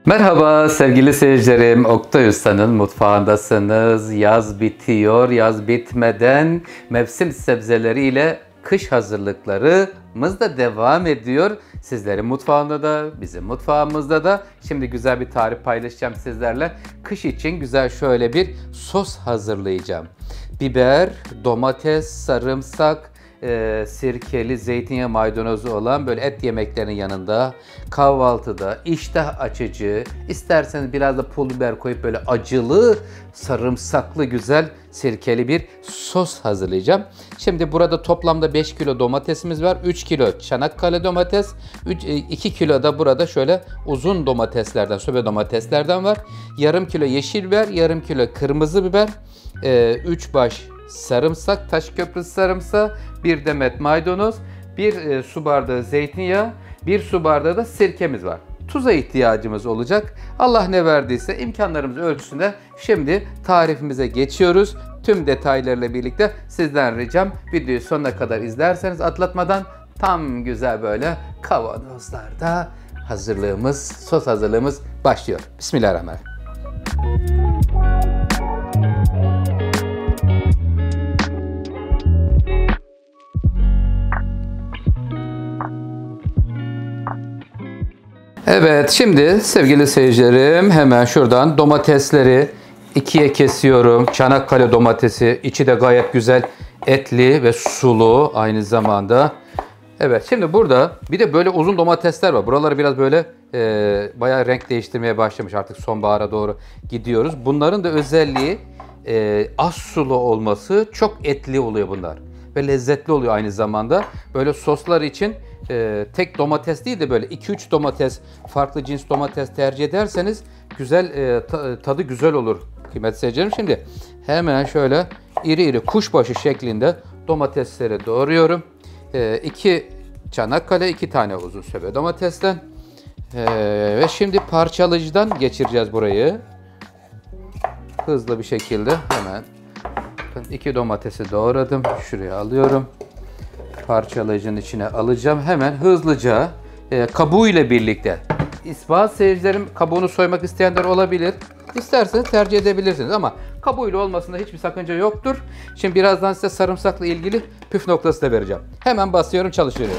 Merhaba sevgili seyircilerim. Oktay Usta'nın mutfağındasınız. Yaz bitiyor. Yaz bitmeden mevsim sebzeleriyle kış hazırlıklarımız da devam ediyor. Sizlerin mutfağında da, bizim mutfağımızda da. Şimdi güzel bir tarif paylaşacağım sizlerle. Kış için güzel şöyle bir sos hazırlayacağım. Biber, domates, sarımsak, sirkeli, zeytinyağı, maydanozu olan böyle et yemeklerinin yanında kahvaltıda iştah açıcı, isterseniz biraz da pul biber koyup böyle acılı, sarımsaklı, güzel sirkeli bir sos hazırlayacağım. Şimdi burada toplamda 5 kilo domatesimiz var. 3 kilo Çanakkale domates, 2 kilo da burada şöyle uzun domateslerden, sobe domateslerden var. Yarım kilo yeşil biber, yarım kilo kırmızı biber, 3 baş sarımsak, taş köprüsü sarımsağı, bir demet maydanoz, bir su bardağı zeytinyağı, bir su bardağı da sirkemiz var. Tuza ihtiyacımız olacak. Allah ne verdiyse imkanlarımız ölçüsünde şimdi tarifimize geçiyoruz. Tüm detaylarıyla birlikte sizden ricam videoyu sonuna kadar izlerseniz atlatmadan tam güzel böyle kavanozlarda sos hazırlığımız başlıyor. Bismillahirrahmanirrahim. Evet, şimdi sevgili seyircilerim hemen şuradan domatesleri ikiye kesiyorum. Çanakkale domatesi, içi de gayet güzel etli ve sulu aynı zamanda. Evet, şimdi burada bir de böyle uzun domatesler var. Buraları biraz böyle bayağı renk değiştirmeye başlamış, artık sonbahara doğru gidiyoruz. Bunların da özelliği az sulu olması, çok etli oluyor bunlar. Ve lezzetli oluyor aynı zamanda. Böyle soslar için tek domates değil de böyle 2-3 domates, farklı cins domates tercih ederseniz güzel tadı güzel olur kıymetli seyircilerim. Şimdi hemen şöyle iri iri kuşbaşı şeklinde domatesleri doğruyorum. 2 Çanakkale, 2 tane uzun söbe domatesten. Ve şimdi parçalayıcıdan geçireceğiz burayı. Hızlı bir şekilde hemen 2 domatesi doğradım. Şuraya alıyorum. Parçalayıcının içine alacağım. Hemen hızlıca kabuğuyla birlikte. Bazı seyircilerim kabuğunu soymak isteyenler olabilir. İsterseniz tercih edebilirsiniz ama kabuğuyla olmasında hiçbir sakınca yoktur. Şimdi birazdan size sarımsakla ilgili püf noktası da vereceğim. Hemen basıyorum, çalışıyorum.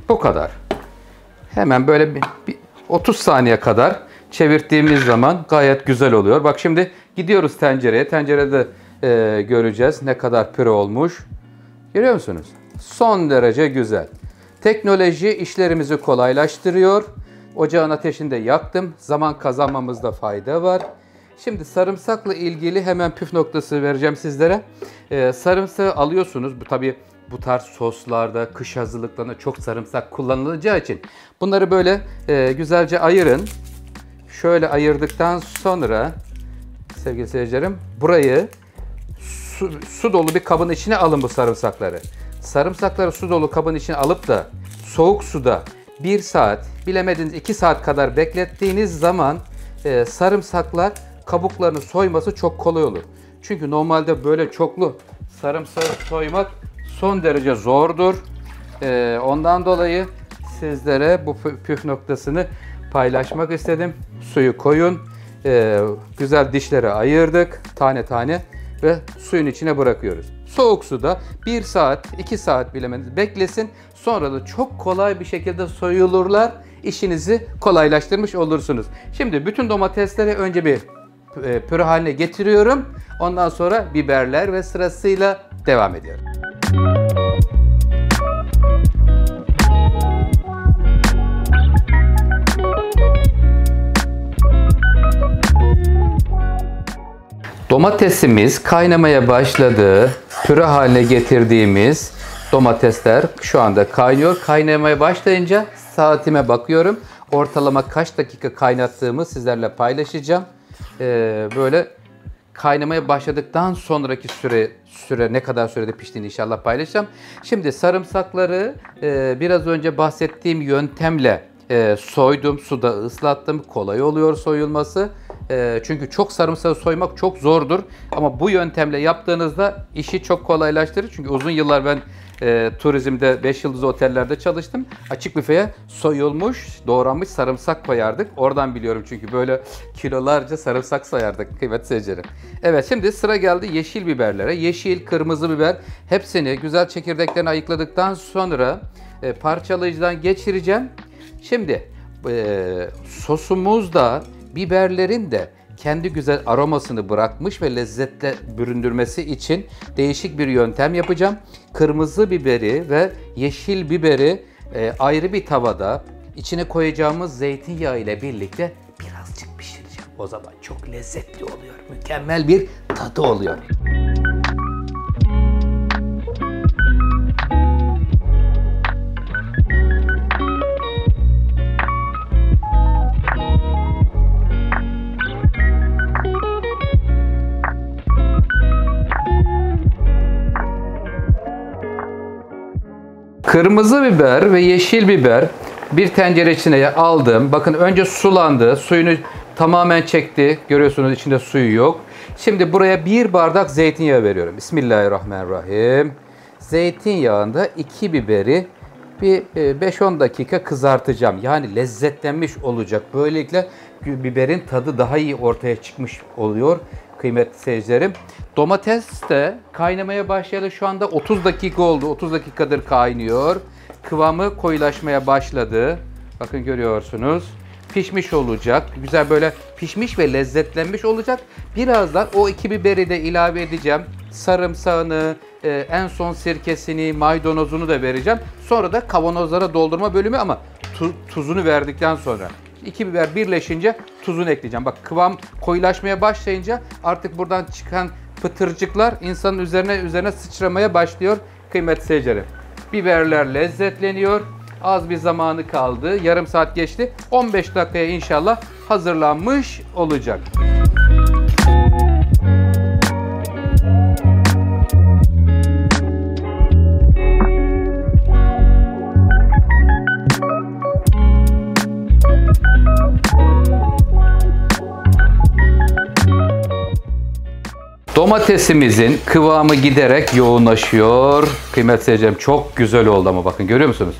Bu kadar. Hemen böyle bir 30 saniye kadar çevirdiğimiz zaman gayet güzel oluyor. Bak şimdi gidiyoruz tencereye. Tencerede göreceğiz ne kadar püre olmuş. Görüyor musunuz? Son derece güzel. Teknoloji işlerimizi kolaylaştırıyor. Ocağın ateşinde yaktım. Zaman kazanmamızda fayda var. Şimdi sarımsakla ilgili hemen püf noktası vereceğim sizlere. Sarımsağı alıyorsunuz. Bu tabii bu tarz soslarda, kış hazırlıklarında çok sarımsak kullanılacağı için bunları böyle güzelce ayırın. Şöyle ayırdıktan sonra sevgili seyircilerim burayı su dolu bir kabın içine alın bu sarımsakları. Sarımsakları su dolu kabın içine alıp da soğuk suda 1 saat, bilemediniz 2 saat kadar beklettiğiniz zaman sarımsaklar kabuklarını soyması çok kolay olur. Çünkü normalde böyle çoklu sarımsağı soymak son derece zordur. Ondan dolayı sizlere bu püf noktasını paylaşmak istedim. Suyu koyun. Güzel dişleri ayırdık tane tane ve suyun içine bırakıyoruz. Soğuk suda 1 saat, 2 saat bilemediniz beklesin. Sonra da çok kolay bir şekilde soyulurlar. İşinizi kolaylaştırmış olursunuz. Şimdi bütün domatesleri önce bir püre haline getiriyorum. Ondan sonra biberler ve sırasıyla devam ediyorum. Domatesimiz kaynamaya başladı. Püre haline getirdiğimiz domatesler şu anda kaynıyor. Kaynamaya başlayınca saatime bakıyorum. Ortalama kaç dakika kaynattığımı sizlerle paylaşacağım. Böyle kaynamaya başladıktan sonraki süre ne kadar sürede piştiğini inşallah paylaşacağım. Şimdi sarımsakları biraz önce bahsettiğim yöntemle soydum, suda ıslattım. Kolay oluyor soyulması. Çünkü çok sarımsağı soymak çok zordur. Ama bu yöntemle yaptığınızda işi çok kolaylaştırır. Çünkü uzun yıllar ben turizmde 5 yıldızlı otellerde çalıştım. Açık büfeye soyulmuş, doğranmış sarımsak koyardık. Oradan biliyorum çünkü böyle kilolarca sarımsak sayardık kıymetli seyircilerim. Evet, şimdi sıra geldi yeşil biberlere. Yeşil, kırmızı biber hepsini güzel çekirdeklerini ayıkladıktan sonra parçalayıcıdan geçireceğim. Şimdi sosumuzda biberlerin de kendi güzel aromasını bırakmış ve lezzetle büründürmesi için değişik bir yöntem yapacağım. Kırmızı biberi ve yeşil biberi ayrı bir tavada içine koyacağımız zeytinyağı ile birlikte birazcık pişireceğim. O zaman çok lezzetli oluyor. Mükemmel bir tadı oluyor. Kırmızı biber ve yeşil biber bir tencere içine aldım. Bakın önce sulandı. Suyunu tamamen çekti. Görüyorsunuz içinde suyu yok. Şimdi buraya bir bardak zeytinyağı veriyorum. Bismillahirrahmanirrahim. Zeytinyağında 2 biberi bir 5-10 dakika kızartacağım. Yani lezzetlenmiş olacak. Böylelikle biberin tadı daha iyi ortaya çıkmış oluyor kıymetli seyircilerim. Domates de kaynamaya başladı. Şu anda 30 dakika oldu. 30 dakikadır kaynıyor. Kıvamı koyulaşmaya başladı. Bakın görüyorsunuz. Pişmiş olacak. Güzel böyle pişmiş ve lezzetlenmiş olacak. Birazdan o 2 biberi de ilave edeceğim. Sarımsağını, en son sirkesini, maydanozunu da vereceğim. Sonra da kavanozlara doldurma bölümü ama tuzunu verdikten sonra. 2 biber birleşince tuzunu ekleyeceğim. Bak kıvam koyulaşmaya başlayınca artık buradan çıkan pıtırcıklar insanın üzerine sıçramaya başlıyor kıymetli seyircilerim. Biberler lezzetleniyor. Az bir zamanı kaldı. Yarım saat geçti. 15 dakikaya inşallah hazırlanmış olacak. Domatesimizin kıvamı giderek yoğunlaşıyor. Kıymetli seyircilerim çok güzel oldu ama bakın görüyor musunuz?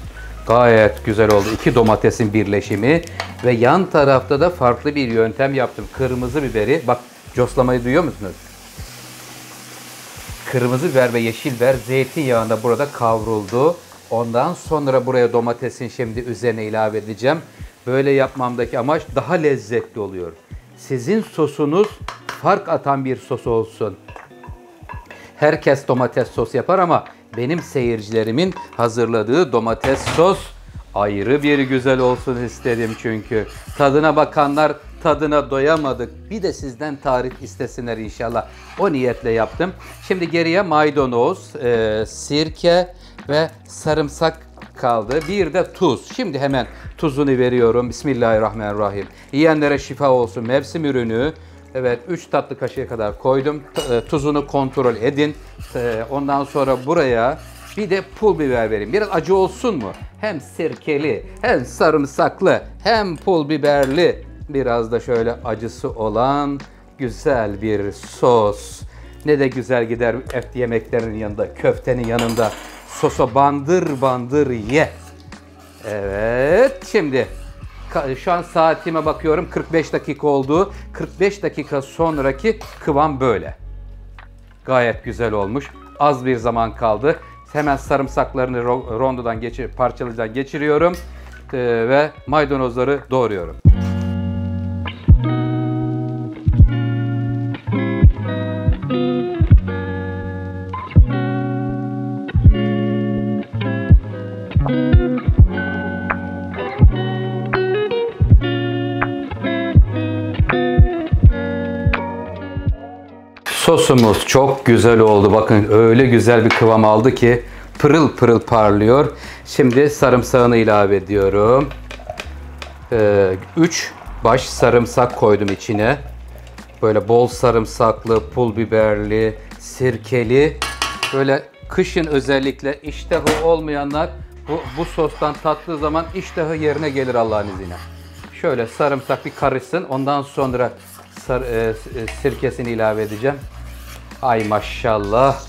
Gayet güzel oldu. 2 domatesin birleşimi ve yan tarafta da farklı bir yöntem yaptım. Kırmızı biberi, bak coslamayı duyuyor musunuz? Kırmızı biber ve yeşil biber zeytinyağında burada kavruldu. Ondan sonra buraya domatesin şimdi üzerine ilave edeceğim. Böyle yapmamdaki amaç daha lezzetli oluyor. Sizin sosunuz fark atan bir sos olsun. Herkes domates sos yapar ama benim seyircilerimin hazırladığı domates sos ayrı bir güzel olsun istedim çünkü. Tadına bakanlar tadına doyamadık. Bir de sizden tarif istesinler inşallah. O niyetle yaptım. Şimdi geriye maydanoz, sirke ve sarımsak kaldı. Bir de tuz. Şimdi hemen tuzunu veriyorum. Bismillahirrahmanirrahim. Yiyenlere şifa olsun. Mevsim ürünü. Evet, 3 tatlı kaşığı kadar koydum. Tuzunu kontrol edin. Ondan sonra buraya bir de pul biber vereyim. Biraz acı olsun mu? Hem sirkeli, hem sarımsaklı, hem pul biberli. Biraz da şöyle acısı olan güzel bir sos. Ne de güzel gider et yemeklerinin yanında, köftenin yanında. Sosa bandır bandır ye. Evet, şimdi şu an saatime bakıyorum, 45 dakika oldu. 45 dakika sonraki kıvam böyle. Gayet güzel olmuş. Az bir zaman kaldı. Hemen sarımsaklarını rondodan parçalıdan geçiriyorum ve maydanozları doğruyorum. Sosumuz çok güzel oldu. Bakın öyle güzel bir kıvam aldı ki pırıl pırıl parlıyor. Şimdi sarımsağını ilave ediyorum. 3 baş sarımsak koydum içine. Böyle bol sarımsaklı, pul biberli, sirkeli. Böyle kışın özellikle iştahı olmayanlar bu sostan tattığı zaman iştahı yerine gelir Allah'ın izniyle. Şöyle sarımsak bir karışsın. Ondan sonra sirkesini ilave edeceğim. Ay maşallah.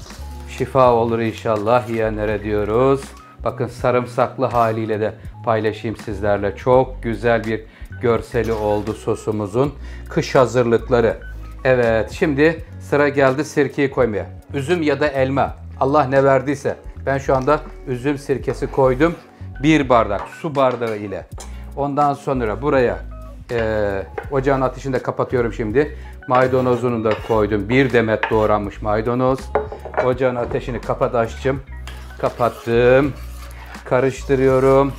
Şifa olur inşallah yiyenlere diyoruz. Bakın sarımsaklı haliyle de paylaşayım sizlerle. Çok güzel bir görseli oldu sosumuzun. Kış hazırlıkları. Evet, şimdi sıra geldi sirkeyi koymaya. Üzüm ya da elma. Allah ne verdiyse. Ben şu anda üzüm sirkesi koydum. 1 bardak su bardağı ile. Ondan sonra buraya ocağın ateşini de kapatıyorum şimdi. Maydanozunu da koydum. 1 demet doğranmış maydanoz. Ocağın ateşini kapat aşçım. Kapattım. Karıştırıyorum.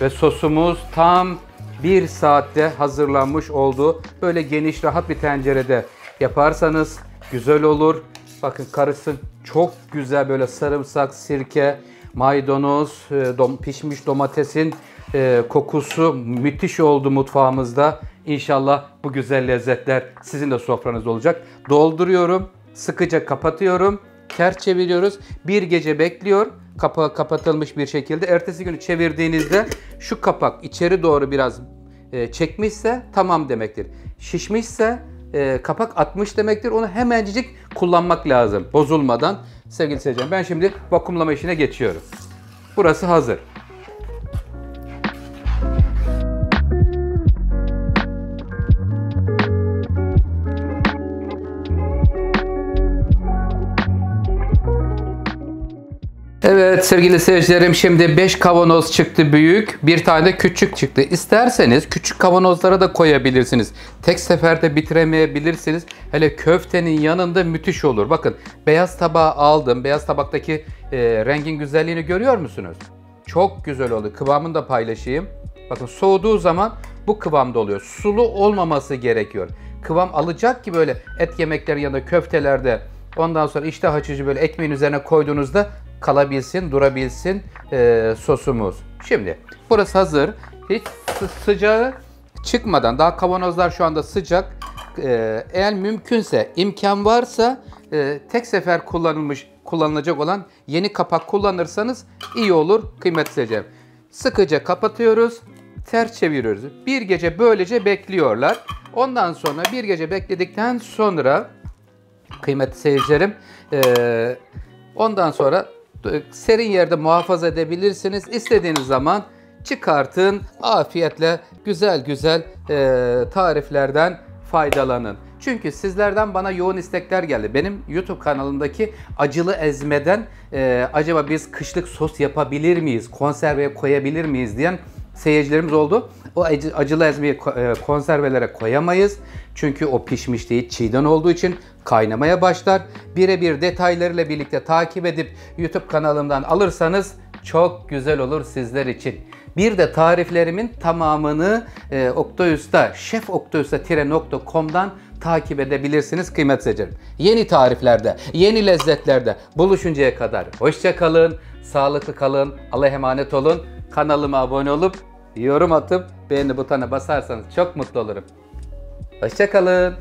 Ve sosumuz tam 1 saatte hazırlanmış oldu. Böyle geniş, rahat bir tencerede yaparsanız güzel olur. Bakın karışsın. Çok güzel böyle sarımsak, sirke, maydanoz, pişmiş domatesin kokusu müthiş oldu mutfağımızda. İnşallah bu güzel lezzetler sizin de sofranızda olacak. Dolduruyorum. Sıkıca kapatıyorum. Ters çeviriyoruz. Bir gece bekliyor. Kapağı kapatılmış bir şekilde. Ertesi günü çevirdiğinizde şu kapak içeri doğru biraz çekmişse tamam demektir. Şişmişse kapak atmış demektir. Onu hemencik kullanmak lazım. Bozulmadan. Sevgili seyircilerim, ben şimdi vakumlama işine geçiyorum. Burası hazır. Evet sevgili seyircilerim, şimdi 5 kavanoz çıktı büyük, bir tane de küçük çıktı. İsterseniz küçük kavanozlara da koyabilirsiniz. Tek seferde bitiremeyebilirsiniz. Hele köftenin yanında müthiş olur. Bakın beyaz tabağı aldım. Beyaz tabaktaki rengin güzelliğini görüyor musunuz? Çok güzel oldu. Kıvamını da paylaşayım. Bakın soğuduğu zaman bu kıvamda oluyor. Sulu olmaması gerekiyor. Kıvam alacak ki böyle et yemekleri ya da köftelerde, ondan sonra iştah açıcı böyle ekmeğin üzerine koyduğunuzda kalabilsin, durabilsin sosumuz. Şimdi burası hazır. Hiç sıcağı çıkmadan, daha kavanozlar şu anda sıcak. Eğer mümkünse, imkan varsa tek sefer kullanılacak olan yeni kapak kullanırsanız iyi olur kıymetli seyircilerim. Sıkıca kapatıyoruz, ters çeviriyoruz. Bir gece böylece bekliyorlar. Ondan sonra bir gece bekledikten sonra kıymetli seyircilerim, ondan sonra serin yerde muhafaza edebilirsiniz. İstediğiniz zaman çıkartın, afiyetle güzel güzel tariflerden faydalanın. Çünkü sizlerden bana yoğun istekler geldi. Benim YouTube kanalımdaki acılı ezmeden acaba biz kışlık sos yapabilir miyiz, konserveye koyabilir miyiz diyen seyircilerimiz oldu. O acılı ezmeyi konservelere koyamayız. Çünkü o pişmiş değil, çiğden olduğu için kaynamaya başlar. Birebir detaylarıyla birlikte takip edip YouTube kanalımdan alırsanız çok güzel olur sizler için. Bir de tariflerimin tamamını şefoktayusta.com'dan takip edebilirsiniz kıymetli seyircilerim. Yeni tariflerde, yeni lezzetlerde buluşuncaya kadar hoşça kalın, sağlıklı kalın, Allah'a emanet olun. Kanalıma abone olup yorum atıp beğeni butonuna basarsanız çok mutlu olurum. Hoşça kalın.